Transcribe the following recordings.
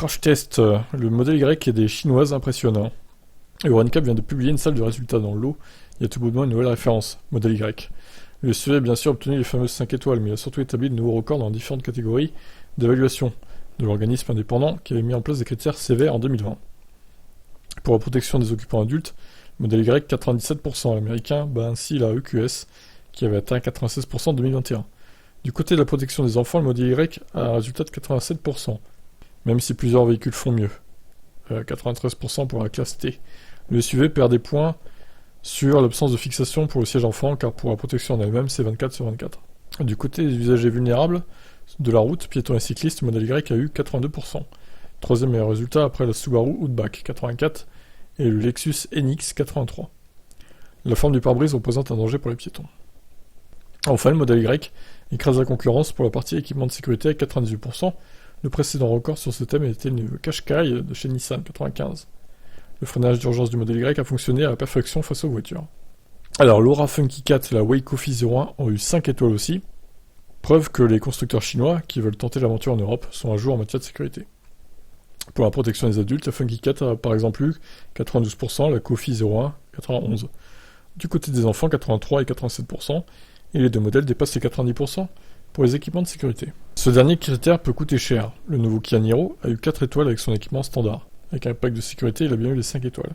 Crash test, le modèle Y est des chinoises impressionnant. EuroNCAP vient de publier une salle de résultats dans l'eau, il y a tout bonnement une nouvelle référence, modèle Y. Le SUV a bien sûr obtenu les fameuses 5 étoiles, mais il a surtout établi de nouveaux records dans différentes catégories d'évaluation de l'organisme indépendant qui avait mis en place des critères sévères en 2020. Pour la protection des occupants adultes, le modèle Y 97%, l'américain bat ainsi la EQS qui avait atteint 96% en 2021. Du côté de la protection des enfants, le modèle Y a un résultat de 87%, même si plusieurs véhicules font mieux. 93% pour la classe T. Le SUV perd des points sur l'absence de fixation pour le siège enfant, car pour la protection en elle-même, c'est 24 sur 24. Du côté des usagers vulnérables de la route, piétons et cyclistes, le modèle Y a eu 82%. Troisième meilleur résultat après la Subaru Outback, 84, et le Lexus NX, 83. La forme du pare-brise représente un danger pour les piétons. Enfin, le modèle Y écrase la concurrence pour la partie équipement de sécurité avec 98%. Le précédent record sur ce thème était le Qashqai de chez Nissan, 95. Le freinage d'urgence du modèle Y a fonctionné à la perfection face aux voitures. Alors, l'Aura Funky Cat et la Wei Coffee 01 ont eu 5 étoiles aussi. Preuve que les constructeurs chinois qui veulent tenter l'aventure en Europe sont à jour en matière de sécurité. Pour la protection des adultes, la Funky Cat a par exemple eu 92%, la Coffee 01, 91%. Du côté des enfants, 83% et 87%, et les deux modèles dépassent les 90% pour les équipements de sécurité. Ce dernier critère peut coûter cher. Le nouveau Kia Niro a eu 4 étoiles avec son équipement standard. Avec un pack de sécurité, il a bien eu les 5 étoiles.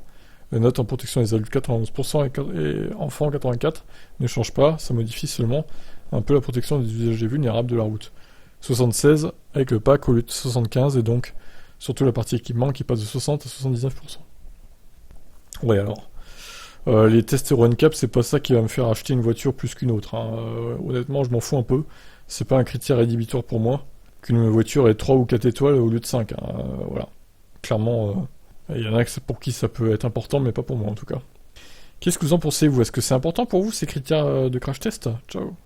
La note en protection des adultes 91% et enfants 84% ne change pas, ça modifie seulement un peu la protection des usagers vulnérables de la route. 76 avec le pack au lieu de 75 et donc surtout la partie équipement qui passe de 60 à 79%. Ouais alors, les tests EuroNCAP c'est pas ça qui va me faire acheter une voiture plus qu'une autre. Honnêtement je m'en fous un peu, c'est pas un critère rédhibitoire pour moi qu'une voiture ait 3 ou 4 étoiles au lieu de 5. Voilà. Clairement, il y en a pour qui ça peut être important mais pas pour moi en tout cas. Qu'est-ce que vous en pensez vous? Est-ce que c'est important pour vous ces critères de crash test? Ciao.